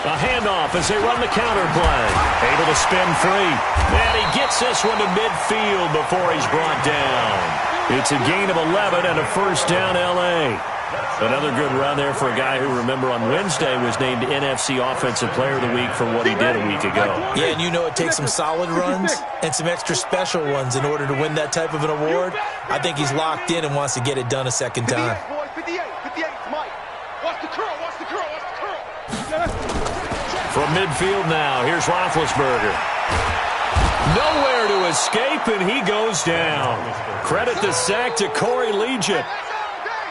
A handoff as they run the counter play. Able to spin free. And he gets this one to midfield before he's brought down. It's a gain of 11 and a first down, L.A. Another good run there for a guy who, remember, on Wednesday was named NFC Offensive Player of the Week for what he did a week ago. Yeah, and you know it takes some solid runs and some extra special ones in order to win that type of an award. I think he's locked in and wants to get it done a second time. 58, Mike. Watch the curl. From midfield now, here's Roethlisberger. Nowhere to escape, and he goes down. Credit the sack to Corey Legion.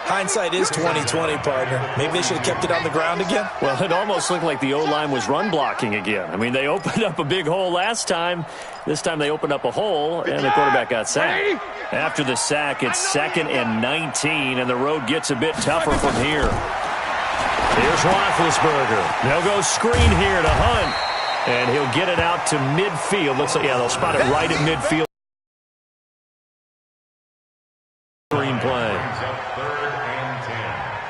Hindsight is 20/20, partner. Maybe they should have kept it on the ground again. Well, it almost looked like the O-line was run blocking again. I mean, they opened up a big hole last time. This time they opened up a hole, and the quarterback got sacked. After the sack, it's 2nd and 19, and the road gets a bit tougher from here. Here's Roethlisberger. They'll go screen here to Hunt, and he'll get it out to midfield. Looks like, yeah, they'll spot it right at midfield. Screen play.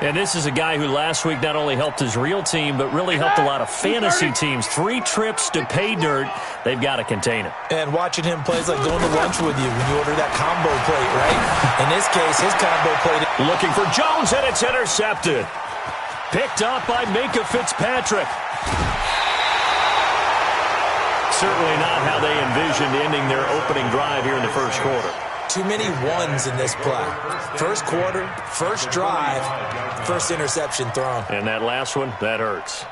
And this is a guy who last week not only helped his real team, but really helped a lot of fantasy teams. 3 trips to pay dirt. They've got to contain it. And watching him play is like going to lunch with you when you order that combo plate, right? In this case, his combo plate. Looking for Jones, and it's intercepted. Picked up by Minkah Fitzpatrick. Certainly not how they envisioned ending their opening drive here in the first quarter. Too many ones in this play. First quarter, first drive, first interception thrown. And that last one, that hurts.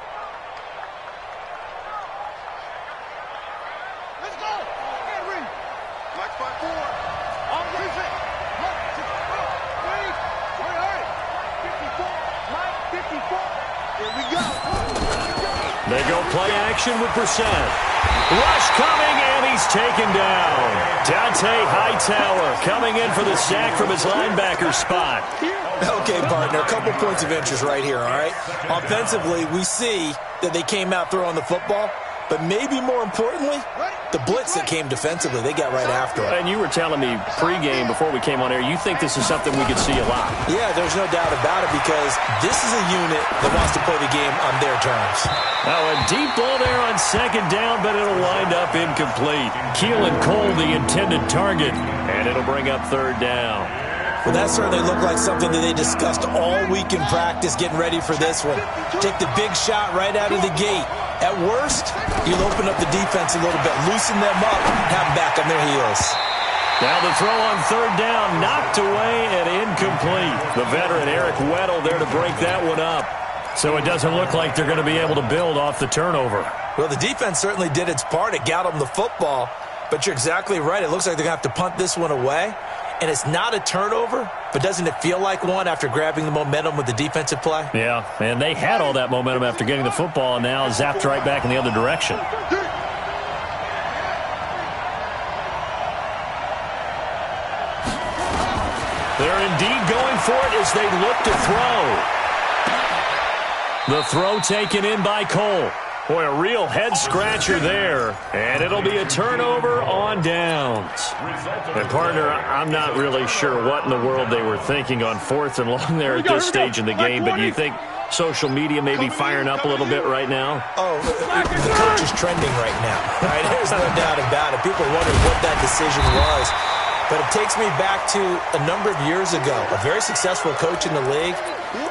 Let's go. Henry. Flex by 4. On the defense. Look. Ready. Hurry. 54. Mike, 54. Here we go. They go play action with Brissett. Rush coming, and he's taken down. Dante Hightower coming in for the sack from his linebacker spot. Okay, partner, a couple points of interest right here, all right? Offensively, we see that they came out throwing the football, but maybe more importantly, the blitz that came defensively, they got right after it. And you were telling me pregame before we came on air, you think this is something we could see a lot. Yeah, there's no doubt about it because this is a unit that wants to play the game on their terms. Now a deep ball there on 2nd down, but it'll wind up incomplete. Keelan Cole, the intended target, and it'll bring up 3rd down. Well, that certainly looked like something that they discussed all week in practice, getting ready for this one. Take the big shot right out of the gate. At worst, you'll open up the defense a little bit, loosen them up, have them back on their heels. Now the throw on 3rd down, knocked away and incomplete. The veteran Eric Weddle there to break that one up. So it doesn't look like they're going to be able to build off the turnover. Well, the defense certainly did its part. It got them the football. But you're exactly right. It looks like they're going to have to punt this one away. And it's not a turnover, but doesn't it feel like one after grabbing the momentum with the defensive play? Yeah, and they had all that momentum after getting the football and now zapped right back in the other direction. They're indeed going for it as they look to throw. The throw taken in by Cole. Boy, a real head-scratcher there. And it'll be a turnover on downs. And, partner, I'm not really sure what in the world they were thinking on 4th and long there at this stage in the game, but do you think social media may be firing up a little bit right now? Oh, the coach is trending right now. Right? There's no doubt about it. People are wondering what that decision was. But it takes me back to a number of years ago. A very successful coach in the league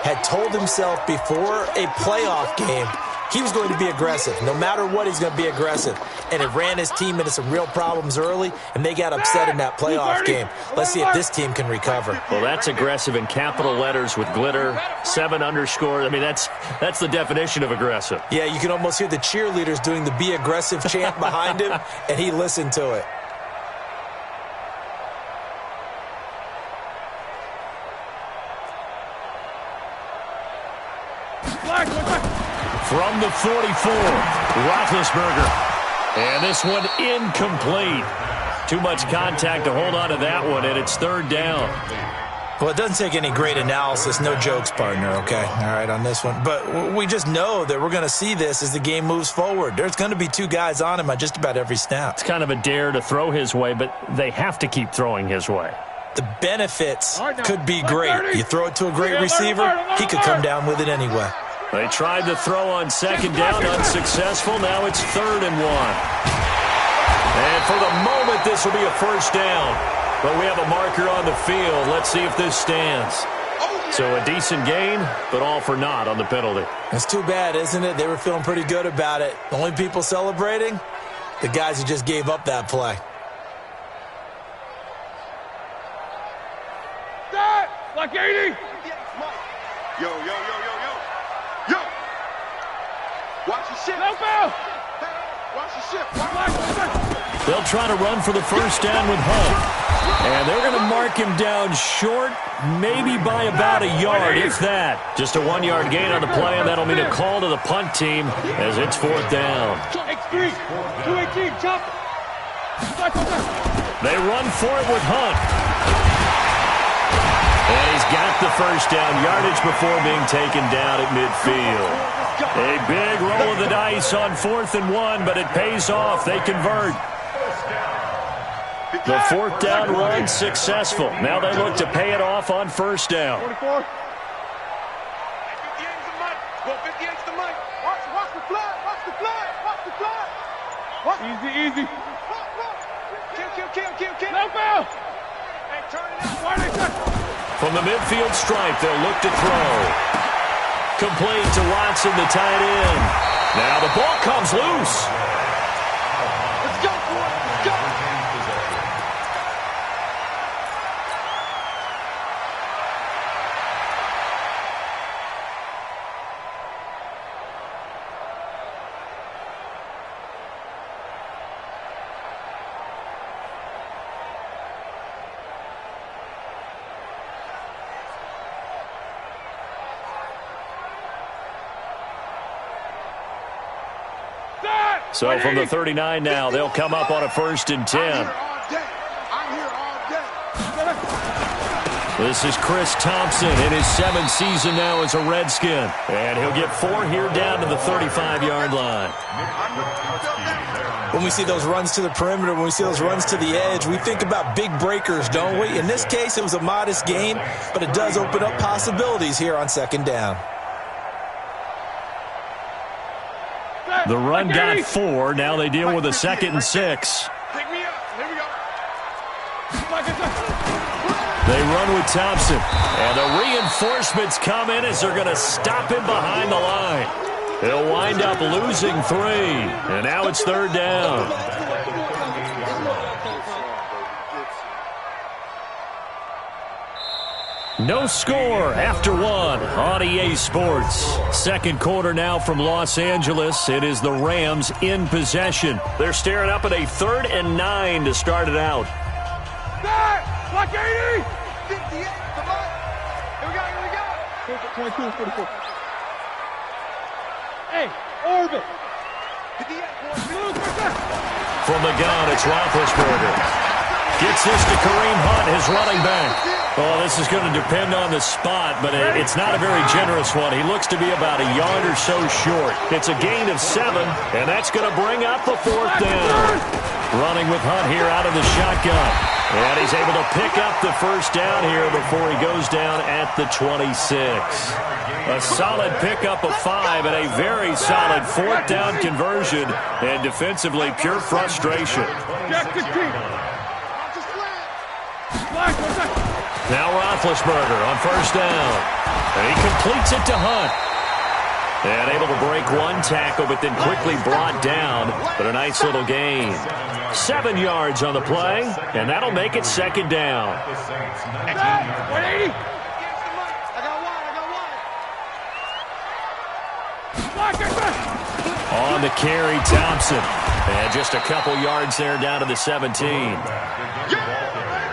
had told himself before a playoff game he was going to be aggressive. No matter what, he's going to be aggressive. And it ran his team into some real problems early, and they got upset in that playoff game. Let's see if this team can recover. Well, that's aggressive in capital letters with glitter, 7 underscore. I mean, that's the definition of aggressive. Yeah, you can almost hear the cheerleaders doing the be aggressive chant behind him, and he listened to it. From the 44, Roethlisberger. And this one incomplete. Too much contact to hold on to that one, and it's 3rd down. Well, it doesn't take any great analysis. No jokes, partner, okay? All right, on this one. But we just know that we're going to see this as the game moves forward. There's going to be 2 guys on him on just about every snap. It's kind of a dare to throw his way, but they have to keep throwing his way. The benefits could be great. You throw it to a great receiver, he could come down with it anyway. They tried the throw on second down, unsuccessful. Now it's 3rd and 1. And for the moment, this will be a first down. But we have a marker on the field. Let's see if this stands. So a decent gain, but all for naught on the penalty. It's too bad, isn't it? They were feeling pretty good about it. The only people celebrating, the guys who just gave up that play. Like 80. Yo. Watch the ship. No foul. Watch the ship. They'll try to run for the first down with Hunt. And they're going to mark him down short, maybe by about a yard, if that. Just a 1-yard gain on the play, and that'll mean a call to the punt team as it's 4th down. X3, 218, chop. They run for it with Hunt. And he's got the first down yardage before being taken down at midfield. A big roll of the dice on 4th and 1, but it pays off. They convert. The 4th down run successful. Now they look to pay it off on first down. 24. 58's the mic. Watch the flag. Watch the flag. Watch the flag. Easy. Kill. No foul. Hey, turn it out. Why they touch? From the midfield stripe, they'll look to throw. Complete to Watson, the tight end. Now the ball comes loose. Let's go, boy. Let's go. So from the 39 now, they'll come up on a 1st and 10. I'm here all day. This is Chris Thompson in his 7th season now as a Redskin. And he'll get 4 here down to the 35-yard line. When we see those runs to the perimeter, when we see those runs to the edge, we think about big breakers, don't we? In this case, it was a modest gain, but it does open up possibilities here on 2nd down. The run got 4. Now they deal with a 2nd and 6. Pick me up. Here we go. They run with Thompson. And the reinforcements come in as they're going to stop him behind the line. He'll wind up losing 3. And now it's 3rd down. No score after 1 on EA Sports. 2nd quarter now from Los Angeles. It is the Rams in possession. They're staring up at a 3rd and 9 to start it out. Like 80. 58. Come on. Here we go. 22 and 44. Hey, orbit. From the gun, it's Roethlisberger. Gets this to Kareem Hunt, his running back. Oh, this is going to depend on the spot, but it's not a very generous one. He looks to be about a yard or so short. It's a gain of 7, and that's going to bring up a 4th down. Running with Hunt here out of the shotgun. And he's able to pick up the first down here before he goes down at the 26. A solid pickup of 5 and a very solid 4th down conversion. And defensively, pure frustration. Now Roethlisberger on first down. And he completes it to Hunt. And able to break 1 tackle, but then quickly brought down. But a nice little gain. 7 yards on the play, and that'll make it 2nd down. 180. On the carry, Thompson. And just a couple yards there down to the 17.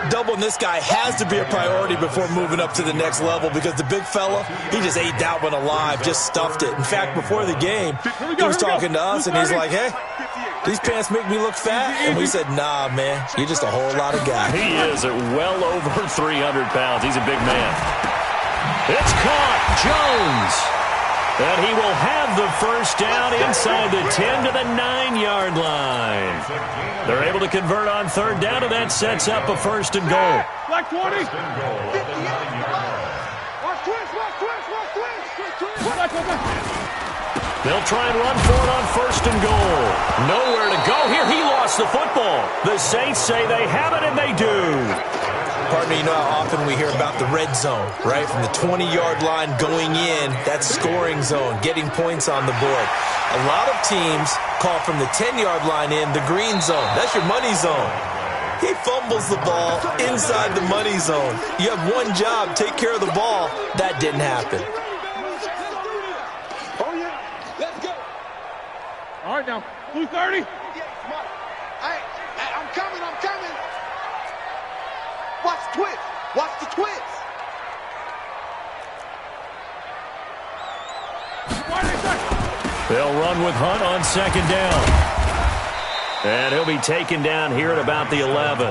Doubling this guy has to be a priority before moving up to the next level because the big fella, he just ate that one alive, just stuffed it. In fact, before the game, he was talking to us, and he's like, hey, these pants make me look fat? And we said, nah, man, you're just a whole lot of guy. He is at well over 300 pounds. He's a big man. It's caught. Jones. And he will have the first down inside the 10 to the 9-yard line. They're able to convert on 3rd down, and that sets up a 1st and goal. Black 20. Watch twist. They'll try and run for it on 1st and goal. Nowhere to go here. He lost the football. The Saints say they have it, and they do. Pardon me, you know how often we hear about the red zone, right? From the 20-yard line going in, that's scoring zone, getting points on the board. A lot of teams call from the 10-yard line in the green zone. That's your money zone. He fumbles the ball inside the money zone. You have one job, take care of the ball. That didn't happen. Oh, yeah. Let's go. All right, now. 230. I'm coming. Watch the twist. Watch the twist. They'll run with Hunt on 2nd down. And he'll be taken down here at about the 11.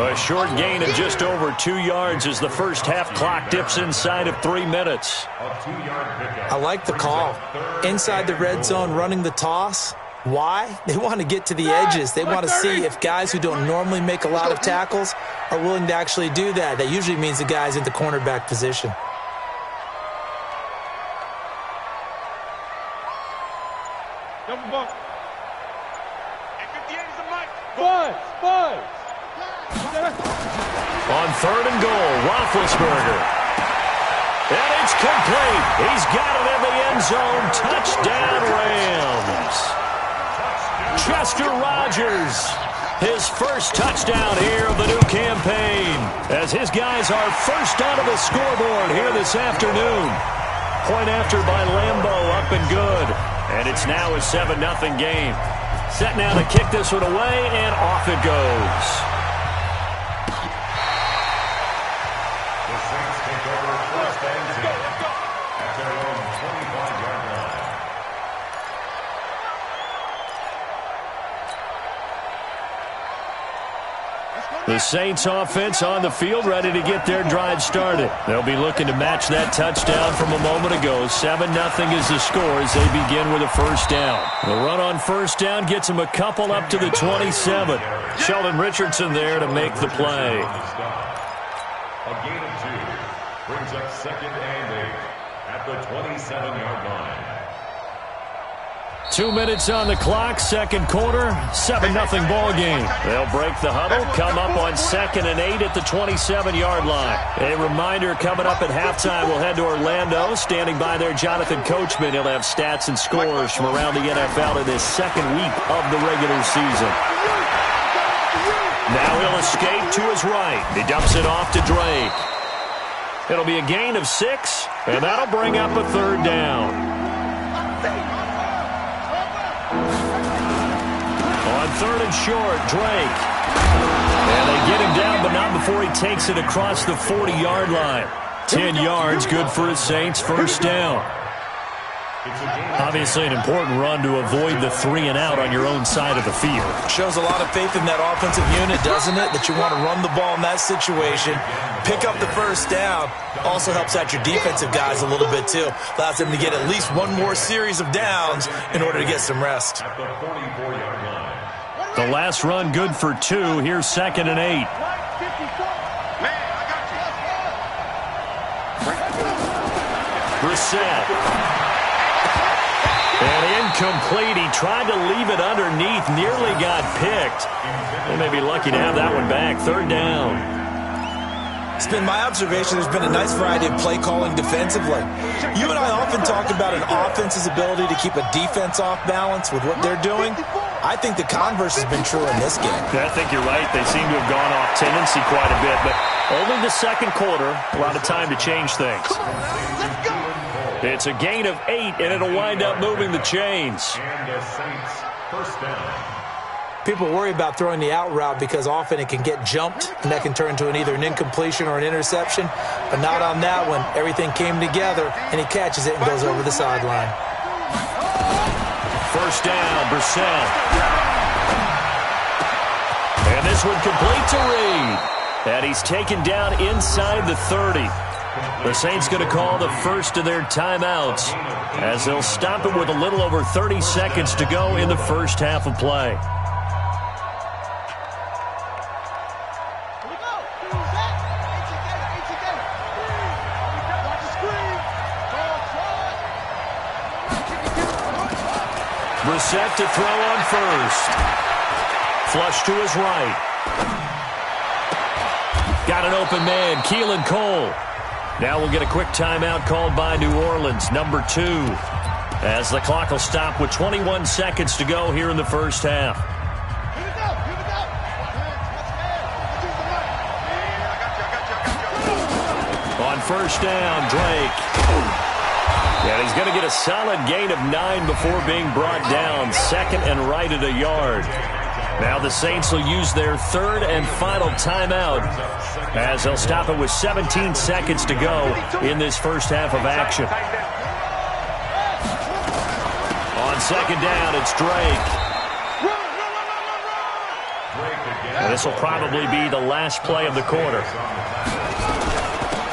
A short gain of just over 2 yards as the first half clock dips inside of 3 minutes. I like the call. Inside the red zone, running the toss. Why? They want to get to the edges. They want to see if guys who don't normally make a lot of tackles are willing to actually do that. That usually means the guy's in the cornerback position. Double bump. 58 is the mic. Buzz. On 3rd and goal, Roethlisberger. And it's complete. He's got it in the end zone. Touchdown, Rams. Chester Rogers, his first touchdown here of the new campaign, as his guys are first onto the scoreboard here this afternoon. Point after by Lambeau, up and good. And it's now a 7-0 game. Set now to kick this one away, and off it goes. The Saints take over 1st and 10 at their own 25-yard line. The Saints offense on the field, ready to get their drive started. They'll be looking to match that touchdown from a moment ago. 7-0 is the score as they begin with a 1st down. The run on 1st down gets them a couple up to the 27. Sheldon Richardson there to make the play. A gain of 2 brings up 2nd and 8 at the 27-yard line. 2 minutes on the clock, 2nd quarter, 7-0 ball game. They'll break the huddle, come up on 2nd and 8 at the 27-yard line. A reminder, coming up at halftime, we'll head to Orlando. Standing by there, Jonathan Coachman. He'll have stats and scores from around the NFL in this 2nd week of the regular season. Now he'll escape to his right. He dumps it off to Drake. It'll be a gain of 6, and that'll bring up a 3rd down. On 3rd and short, Drake. And they get him down, but not before he takes it across the 40-yard line. 10 yards, good for his Saints, 1st down. Obviously an important run to avoid the 3 and out on your own side of the field. Shows a lot of faith in that offensive unit, doesn't it? That you want to run the ball in that situation. Pick up the 1st down. Also helps out your defensive guys a little bit, too. Allows them to get at least one more series of downs in order to get some rest. At the 44-yard line. The last run good for 2. Here's 2nd and 8. Brissett. And incomplete. He tried to leave it underneath. Nearly got picked. They may be lucky to have that one back. 3rd down. It's been my observation there's been a nice variety of play calling defensively. You and I often talk about an offense's ability to keep a defense off balance with what they're doing. I think the converse has been true in this game. I think you're right. They seem to have gone off tendency quite a bit, but only the 2nd quarter. A lot of time to change things. It's a gain of 8, and it'll wind up moving the chains. And the Saints 1st down. People worry about throwing the out route because often it can get jumped, and that can turn into either an incompletion or an interception. But not on that one. Everything came together, and he catches it and goes over the sideline. 1st down, Brissett. And this one complete to Reed. And he's taken down inside the 30. The Saints going to call the first of their timeouts as they'll stop it with a little over 30 seconds to go in the first half of play. Brissett to throw on first. Flush to his right. Got an open man, Keelan Cole. Now we'll get a quick timeout called by New Orleans, number 2. As the clock will stop with 21 seconds to go here in the first half. On first down, Drake. And he's going to get a solid gain of 9 before being brought down. Second and right at a yard. Now the Saints will use their third and final timeout as they'll stop it with 17 seconds to go in this first half of action. On second down, it's Drake. And this will probably be the last play of the quarter.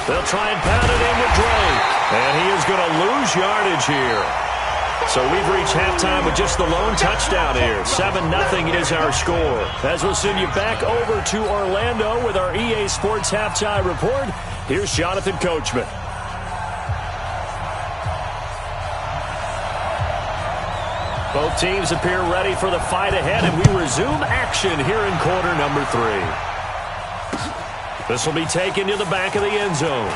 They'll try and pound it in with Drake. And he is going to lose yardage here. So we've reached halftime with just the lone touchdown here. 7-0 is our score. As we'll send you back over to Orlando with our EA Sports Halftime Report, here's Jonathan Coachman. Both teams appear ready for the fight ahead, and we resume action here in quarter number 3. This will be taken to the back of the end zone.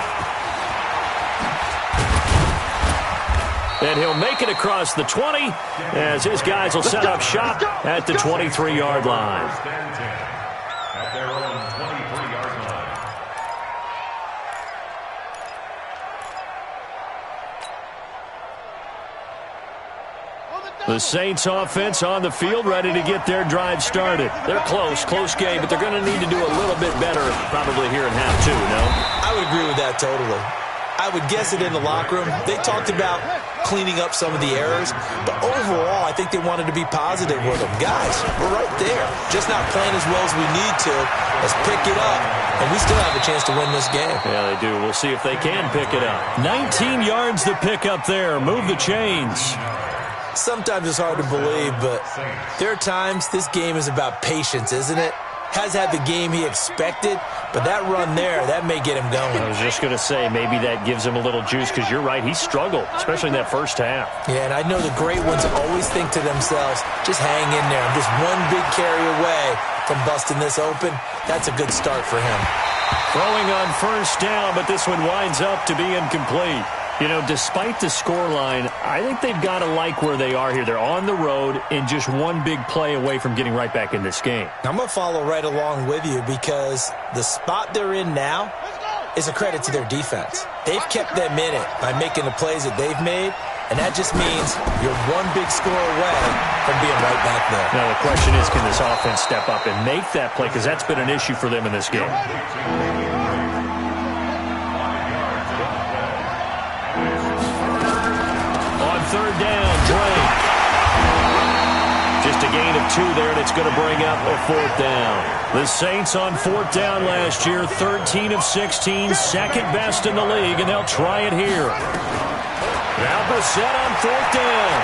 And he'll make it across the 20 as his guys will set up shop at the 23-yard line. At their own 23-yard line. The Saints offense on the field, ready to get their drive started. They're close game, but they're going to need to do a little bit better probably here in half 2, no? I would agree with that totally. I would guess it in the locker room. They talked about cleaning up some of the errors, but overall, I think they wanted to be positive with them. Guys, we're right there. Just not playing as well as we need to. Let's pick it up, and we still have a chance to win this game. Yeah, they do. We'll see if they can pick it up. 19 yards to pick up there. Move the chains. Sometimes it's hard to believe, but there are times this game is about patience, isn't it? Has had the game he expected, but that run there, that may get him going. I was just going to say, maybe that gives him a little juice, because you're right, he struggled, especially in that first half. Yeah, and I know the great ones always think to themselves, just hang in there. I'm just one big carry away from busting this open. That's a good start for him. Throwing on first down, but this one winds up to be incomplete. You know, despite the scoreline, I think they've got to like where they are here. They're on the road and just one big play away from getting right back in this game. I'm going to follow right along with you because the spot they're in now is a credit to their defense. They've kept them in it by making the plays that they've made, and that just means you're one big score away from being right back there. Now, the question is, can this offense step up and make that play? Because that's been an issue for them in this game. Third down, Drake. Just a gain of 2 there, and it's going to bring up a 4th down. The Saints on 4th down last year, 13 of 16, second best in the league, and they'll try it here. Now Brissett on 4th down.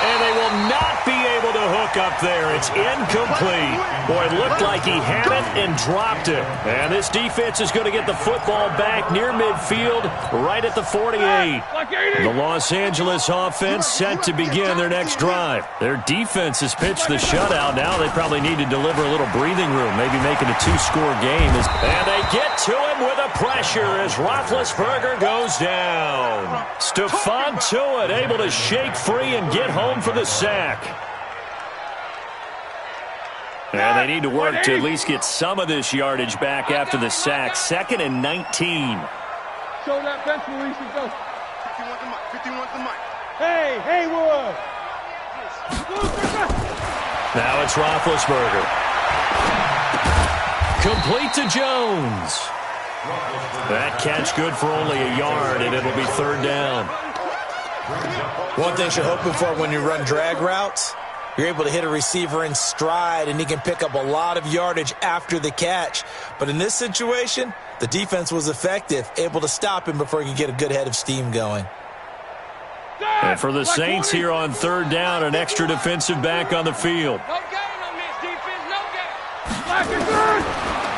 And they will not be able to hook up there. It's incomplete. Boy, it looked like he had it and dropped it. And this defense is going to get the football back near midfield, right at the 48. The Los Angeles offense set to begin their next drive. Their defense has pitched the shutout. Now they probably need to deliver a little breathing room, maybe make it a 2-score game. And they get to him with a pressure as Roethlisberger goes down. Stephon Tuitt able to shake free and get home for the sack. And they need to work to at least get some of this yardage back after the sack. 2nd and 19. Show that bench release and go. 51 to Mike. Hey, Haywood. Now it's Roethlisberger. Complete to Jones. That catch good for only a yard, and it'll be 3rd down. One thing you're hoping for when you run drag routes, you're able to hit a receiver in stride, and he can pick up a lot of yardage after the catch. But in this situation, the defense was effective, able to stop him before he could get a good head of steam going. And for the Saints here on 3rd down, an extra defensive back on the field. No gain on this defense, no gain.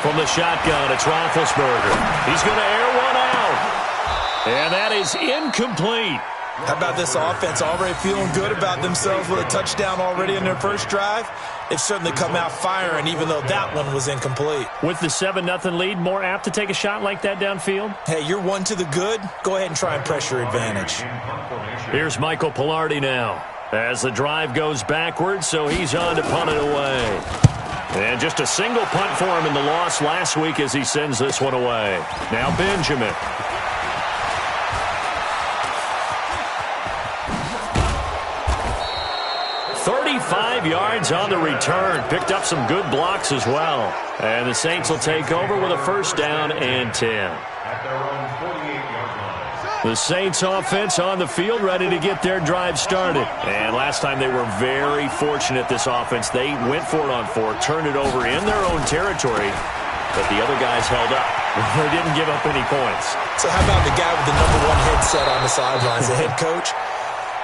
From the shotgun, it's Roethlisberger. He's going to air one out. And that is incomplete. How about this offense already feeling good about themselves with a touchdown already in their first drive? They've certainly come out firing, even though that one was incomplete. With the 7-0 lead, more apt to take a shot like that downfield? Hey, you're one to the good. Go ahead and try and pressure advantage. Here's Michael Pilardi now. As the drive goes backwards, so he's on to punt it away. And just a single punt for him in the loss last week as he sends this one away. Now Benjamin. 35 yards on the return. Picked up some good blocks as well. And the Saints will take over with a first down and 10. The Saints offense on the field ready to get their drive started. And last time they were very fortunate, this offense. They went for it on 4, turned it over in their own territory, but the other guys held up. They didn't give up any points. So how about the guy with the #1 headset on the sidelines, the head coach?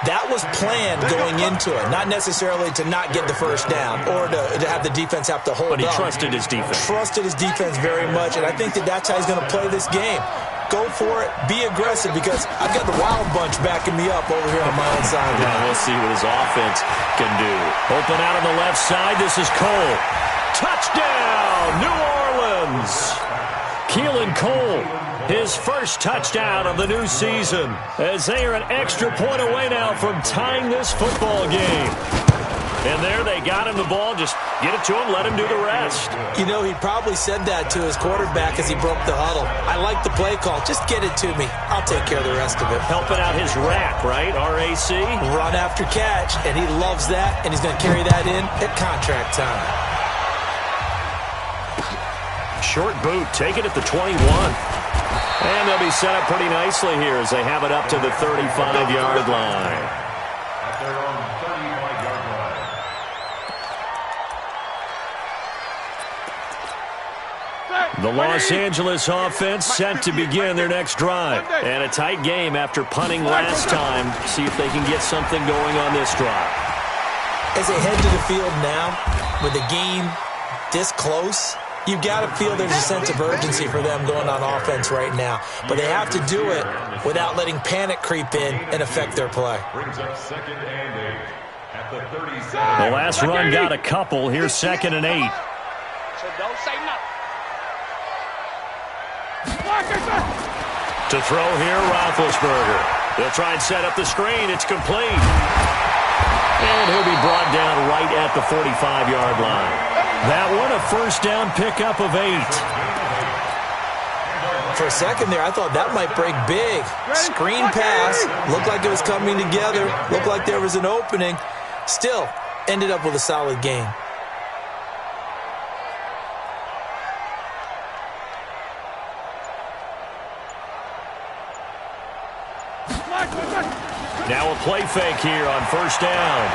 That was planned going into it, not necessarily to not get the first down or to have the defense have to hold up. But he trusted his defense. Trusted his defense very much, and I think that's how he's going to play this game. Go for it. Be aggressive, because I've got the wild bunch backing me up over here on my own side. Yeah, we'll see what his offense can do. Open out on the left side. This is Cole. Touchdown, New Orleans. Keelan Cole, his first touchdown of the new season, as they are an extra point away now from tying this football game. And there they got him the ball. Just get it to him, let him do the rest. You know, he probably said that to his quarterback as he broke the huddle. I like the play call. Just get it to me. I'll take care of the rest of it. Helping out his RAC, right? R-A-C? Run after catch, and he loves that, and he's going to carry that in at contract time. Short boot, take it at the 21. And they'll be set up pretty nicely here as they have it up to the 35-yard line. At their own 35-yard line. The Los Angeles offense set to begin their next drive. And a tight game after punting last time. See if they can get something going on this drive. As they head to the field now, with the game this close, you've got to feel there's a sense of urgency for them going on offense right now. But they have to do it without letting panic creep in and affect their play. Brings up 2nd and 8 at the 37. The last run got a couple. Here's 2nd and 8. So don't say nothing. To throw here, Roethlisberger. They'll try and set up the screen. It's complete. And he'll be brought down right at the 45-yard line. That one, a first down pickup of 8. For a second there, I thought that might break big. Screen pass. Looked like it was coming together. Looked like there was an opening. Still, ended up with a solid game. Now a play fake here on first down.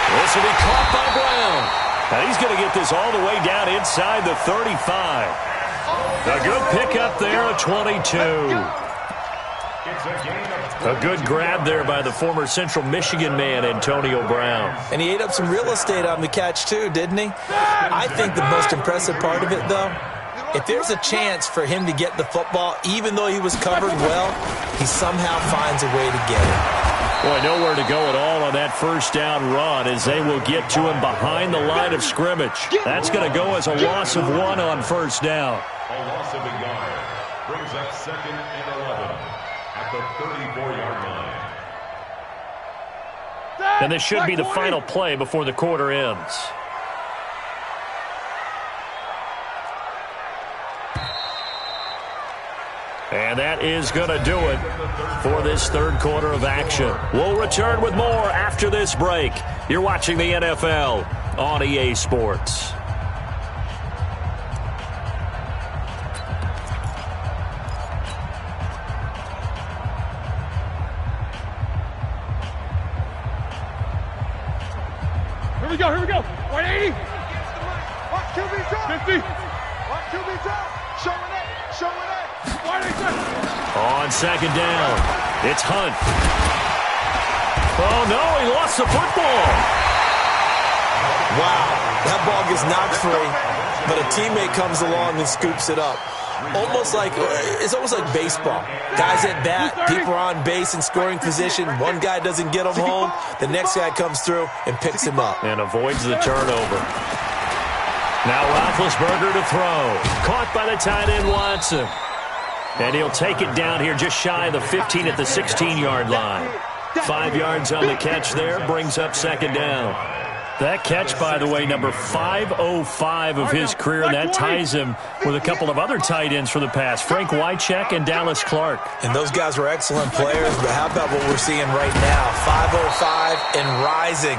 This will be caught by Brown. And he's going to get this all the way down inside the 35. A good pickup there at 22. A good grab there by the former Central Michigan man, Antonio Brown. And he ate up some real estate on the catch too, didn't he? I think the most impressive part of it, though, if there's a chance for him to get the football, even though he was covered well, he somehow finds a way to get it. Boy, nowhere to go at all on that first down run as they will get to him behind the line of scrimmage. That's going to go as a loss of 1 on first down. A loss of a yard brings up 2nd and 11 at the 34-yard line. And this should be the final play before the quarter ends. And that is going to do it for this third quarter of action. We'll return with more after this break. You're watching the NFL on EA Sports. Here we go, here we go. 180. Watch QB drop. 50. Watch QB drop. Showing it, showing it. 180. On second down, it's Hunt. Oh, no, he lost the football. Wow, that ball gets knocked free, but a teammate comes along and scoops it up. almost like baseball. Guys at bat, people are on base in scoring position. One guy doesn't get him home. The next guy comes through and picks him up. And avoids the turnover. Now Roethlisberger to throw. Caught by the tight end Watson. And he'll take it down here just shy of the 15 at the 16-yard line. 5 yards on the catch there, brings up second down. That catch, by the way, number 505 of his career, and that ties him with a couple of other tight ends for the past, Frank Wycheck and Dallas Clark. And those guys were excellent players, but how about what we're seeing right now? 505 and rising.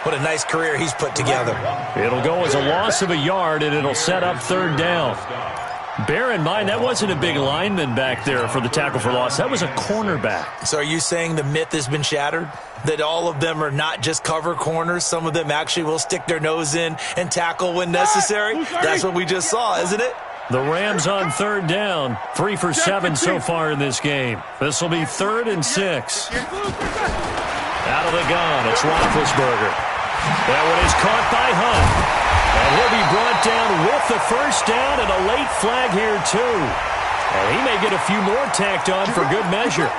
What a nice career he's put together. It'll go as a loss of a yard, and it'll set up third down. Bear in mind, that wasn't a big lineman back there for the tackle for loss. That was a cornerback. So are you saying the myth has been shattered? That all of them are not just cover corners? Some of them actually will stick their nose in and tackle when necessary? That's what we just saw, isn't it? The Rams on third down. 3 for 7 so far in this game. This will be 3rd and 6. Out of the gun, it's Roethlisberger. That one is caught by Hunt. And he'll be brought down with the first down and a late flag here, too. And he may get a few more tacked on for good measure.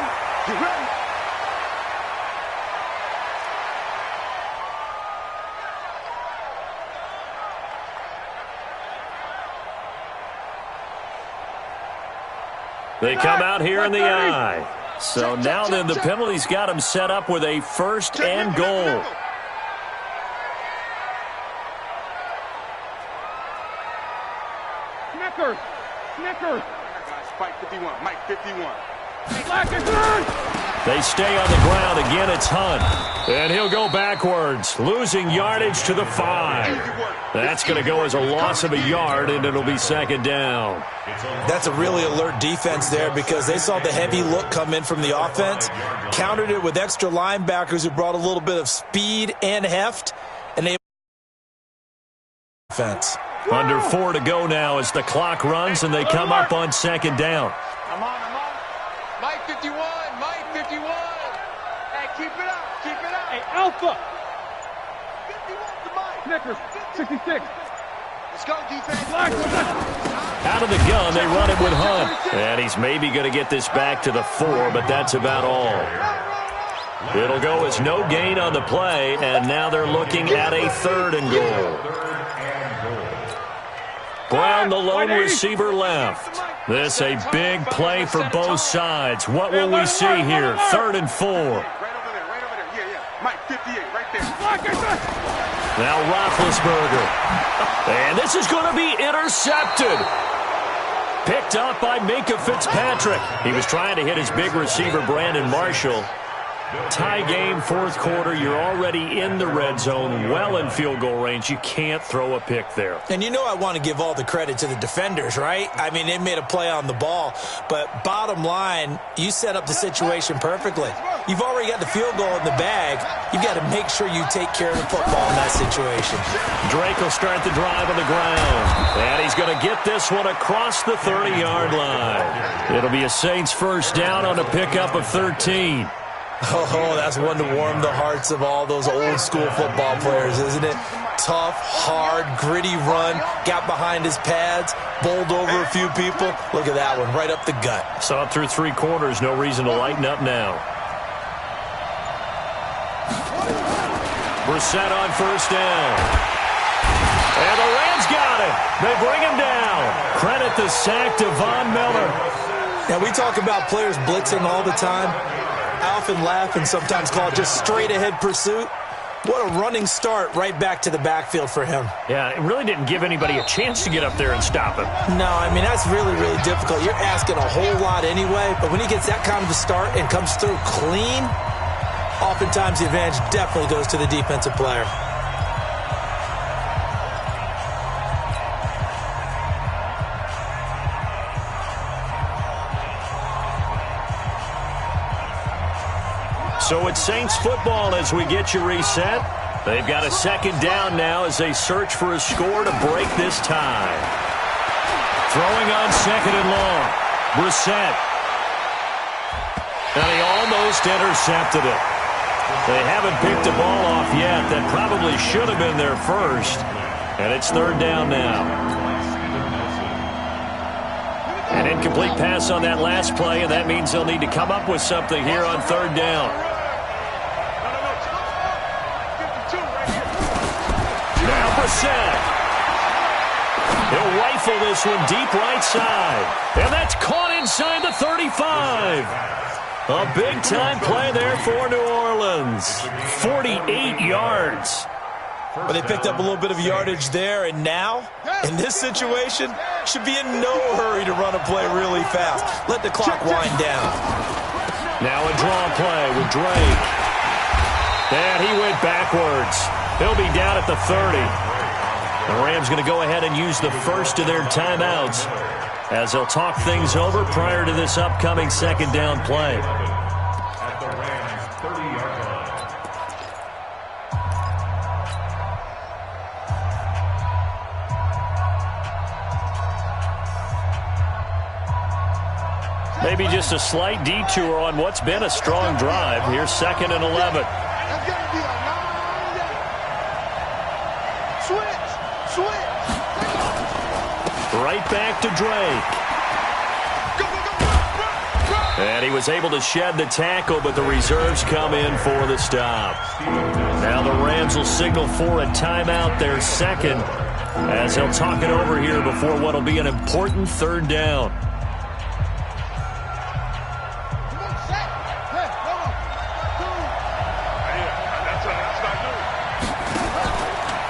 They come out here in the I. So now then the penalty's got him set up with a 1st and goal. Snickers. Spike 51. Mike 51. They stay on the ground. Again, it's Hunt. And he'll go backwards, losing yardage to the 5. That's going to go as a loss of a yard, and it'll be 2nd down. That's a really alert defense there because they saw the heavy look come in from the offense, countered it with extra linebackers who brought a little bit of speed and heft, and they defense. Under 4 to go now as the clock runs, and they come up on 2nd down. I'm on. Mike 51. Mike 51. Hey, keep it up. Hey, Alpha. 51 to Mike. Snickers, 66. Let's go, defense. Out of the gun, they run it with Hunt. And he's maybe going to get this back to the 4, but that's about all. It'll go as no gain on the play, and now they're looking at a 3rd and goal. Brown, the lone receiver, left. This a big play for both sides. What will we see here? 3rd and 4. Right over there. Yeah. Mike 58, right there. Now Roethlisberger. And this is going to be intercepted. Picked up by Minkah Fitzpatrick. He was trying to hit his big receiver, Brandon Marshall. Tie game, 4th quarter. You're already in the red zone, well in field goal range. You can't throw a pick there. And you know I want to give all the credit to the defenders, right? I mean, they made a play on the ball. But bottom line, you set up the situation perfectly. You've already got the field goal in the bag. You've got to make sure you take care of the football in that situation. Drake will start the drive on the ground. And he's going to get this one across the 30-yard line. It'll be a Saints 1st down on a pickup of 13. Oh, that's one to warm the hearts of all those old school football players, isn't it? Tough, hard, gritty run, got behind his pads, bowled over a few people. Look at that one, right up the gut. Saw it through 3 quarters, no reason to lighten up now. Brissett on 1st down. And the Rams got it. They bring him down. Credit the sack to Von Miller. Now, we talk about players blitzing all the time. I often laugh and sometimes call it just straight-ahead pursuit. What a running start right back to the backfield for him. Yeah, it really didn't give anybody a chance to get up there and stop him. No, I mean, that's really, really difficult. You're asking a whole lot anyway, but when he gets that kind of a start and comes through clean, oftentimes the advantage definitely goes to the defensive player. So it's Saints football as we get you reset. They've got a 2nd down now as they search for a score to break this tie. Throwing on 2nd and long. Brissett. And he almost intercepted it. They haven't picked the ball off yet. That probably should have been their first. And it's 3rd down now. Incomplete pass on that last play, and that means they'll need to come up with something here on third down. Now Brissett. He'll rifle this one deep right side. And that's caught inside the 35. A big-time play there for New Orleans. 48 yards. But they picked up a little bit of yardage there, and now, in this situation, should be in no hurry to run a play really fast. Let the clock wind down. Now a draw play with Drake. And he went backwards. He'll be down at the 30. The Rams going to go ahead and use the first of their timeouts as they'll talk things over prior to this upcoming second down play. At the Rams' 30-yard line. Maybe just a slight detour on what's been a strong drive. Here's 2nd and 11. Right back to Drake. And he was able to shed the tackle, but the reserves come in for the stop. Now the Rams will signal for a timeout, their second, as they'll talk it over here before what will be an important third down.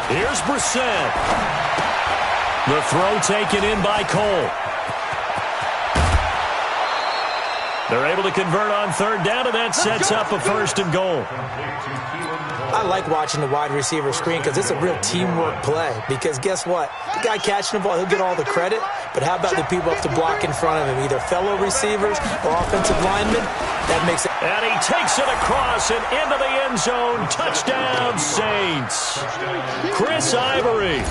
Here's Brissett. The throw taken in by Cole. They're able to convert on third down, and that sets up a 1st and goal. I like watching the wide receiver screen because it's a real teamwork play. Because guess what? The guy catching the ball, he'll get all the credit. But how about the people up to block in front of him? Either fellow receivers or offensive linemen. That makes it. And he takes it across and into the end zone. Touchdown, Saints. Chris Ivory,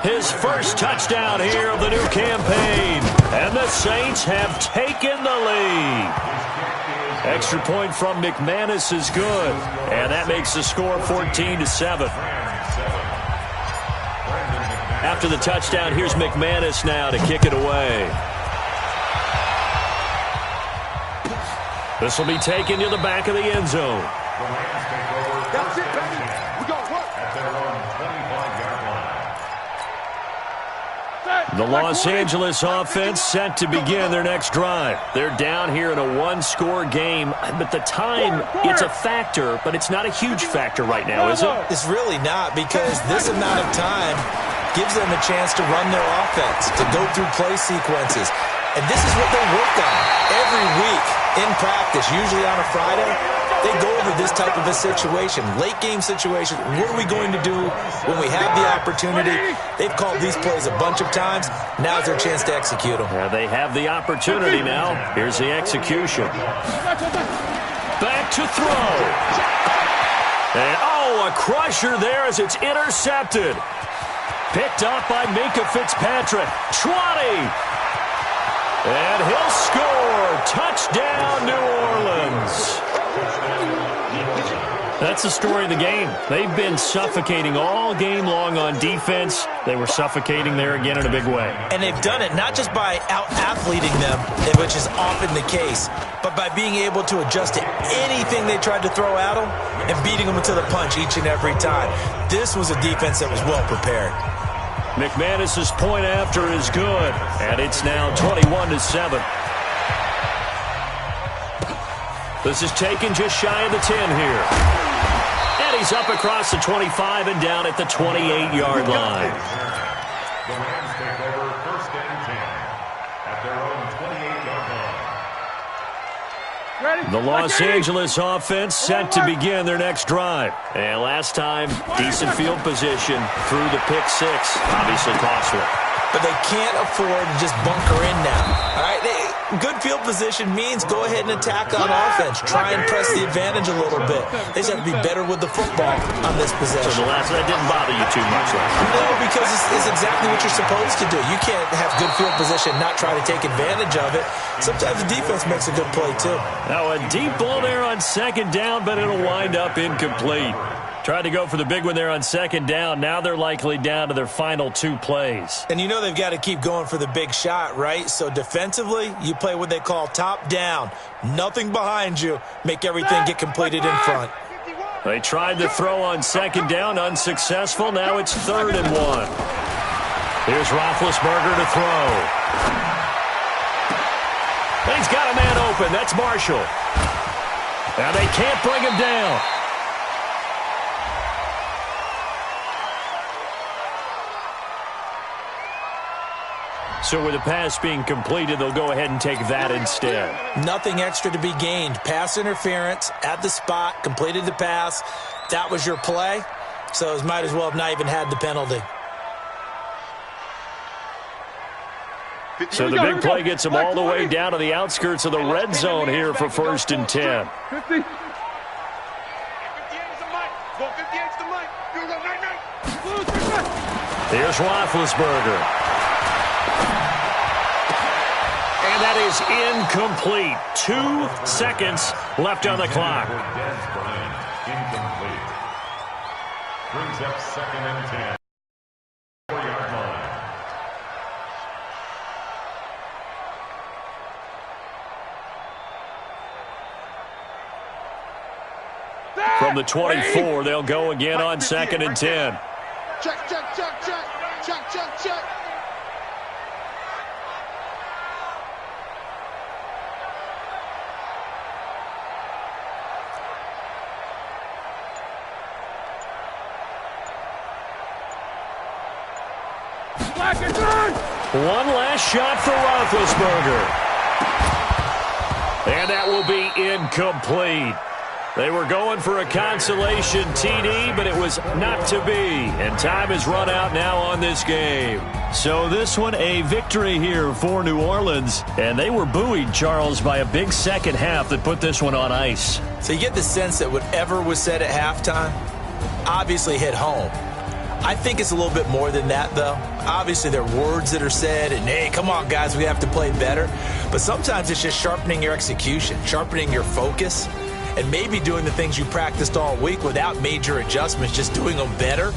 his first touchdown here of the new campaign. And the Saints have taken the lead. Extra point from McManus is good. And that makes the score 14-7. After the touchdown, here's McManus now to kick it away. This will be taken to the back of the end zone. That's it, baby. We're going to work. At their own 25-yard line. The Los Angeles offense set to begin their next drive. They're down here in a one-score game, but the time, it's a factor, but it's not a huge factor right now, is it? It's really not, because this amount of time gives them a chance to run their offense, to go through play sequences. And this is what they work on every week in practice, usually on a Friday. They go over this type of a situation, late game situation. What are we going to do when we have the opportunity? They've called these plays a bunch of times. Now's their chance to execute them. Yeah, they have the opportunity now. Here's the execution. Back to throw. And, a crusher there as it's intercepted. Picked up by Minkah Fitzpatrick. 20. And he'll score. Touchdown, New Orleans. That's the story of the game. They've been suffocating all game long on defense. They were suffocating there again in a big way. And they've done it not just by out-athleting them, which is often the case, but by being able to adjust to anything they tried to throw at them and beating them to the punch each and every time. This was a defense that was well prepared. McManus's point after is good, and it's now 21-7. This is taken just shy of the 10 here. And he's up across the 25 and down at the 28-yard line. The Rams take over 1st and 10 at their own 28-yard line. The Los Angeles offense set to begin their next drive. And last time, decent field position through the pick six. Obviously costly. But they can't afford to just bunker in now. All right, good field position means go ahead and attack on offense. Try and press the advantage a little bit. They just have to be better with the football on this possession. So that didn't bother you too much last time? No, because it's exactly what you're supposed to do. You can't have good field position and not try to take advantage of it. Sometimes the defense makes a good play, too. Now a deep ball there on 2nd down, but it'll wind up incomplete. Tried to go for the big one there on second down. Now they're likely down to their final 2 plays. And you know they've got to keep going for the big shot, right? So defensively, you play what they call top down. Nothing behind you. Make everything get completed in front. They tried to throw on second down, unsuccessful. Now it's 3rd and 1. Here's Roethlisberger to throw. He's got a man open. That's Marshall. Now they can't bring him down. So with the pass being completed, they'll go ahead and take that instead. Nothing extra to be gained. Pass interference at the spot, completed the pass. That was your play, so it might as well have not even had the penalty. So the big play gets them all the way down to the outskirts of the red zone here for 1st and 10. 50. Here's Roethlisberger. And that is incomplete. 2 seconds left on the clock. Incomplete. Brings up 2nd and 10. 4-yard line. From the 24, they'll go again on 2nd and 10. Check, check, check, check. Check, check, check. One last shot for Roethlisberger. And that will be incomplete. They were going for a consolation TD, but it was not to be. And time has run out now on this game. So this one, a victory here for New Orleans. And they were buoyed, Charles, by a big second half that put this one on ice. So you get the sense that whatever was said at halftime obviously hit home. I think it's a little bit more than that, though. Obviously, there are words that are said, and, hey, come on, guys, we have to play better. But sometimes it's just sharpening your execution, sharpening your focus, and maybe doing the things you practiced all week without major adjustments, just doing them better.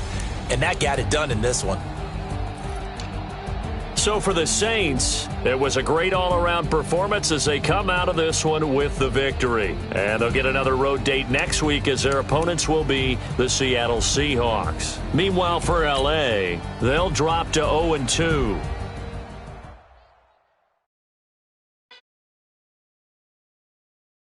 And that got it done in this one. So for the Saints, it was a great all-around performance as they come out of this one with the victory. And they'll get another road date next week as their opponents will be the Seattle Seahawks. Meanwhile, for L.A., they'll drop to 0-2.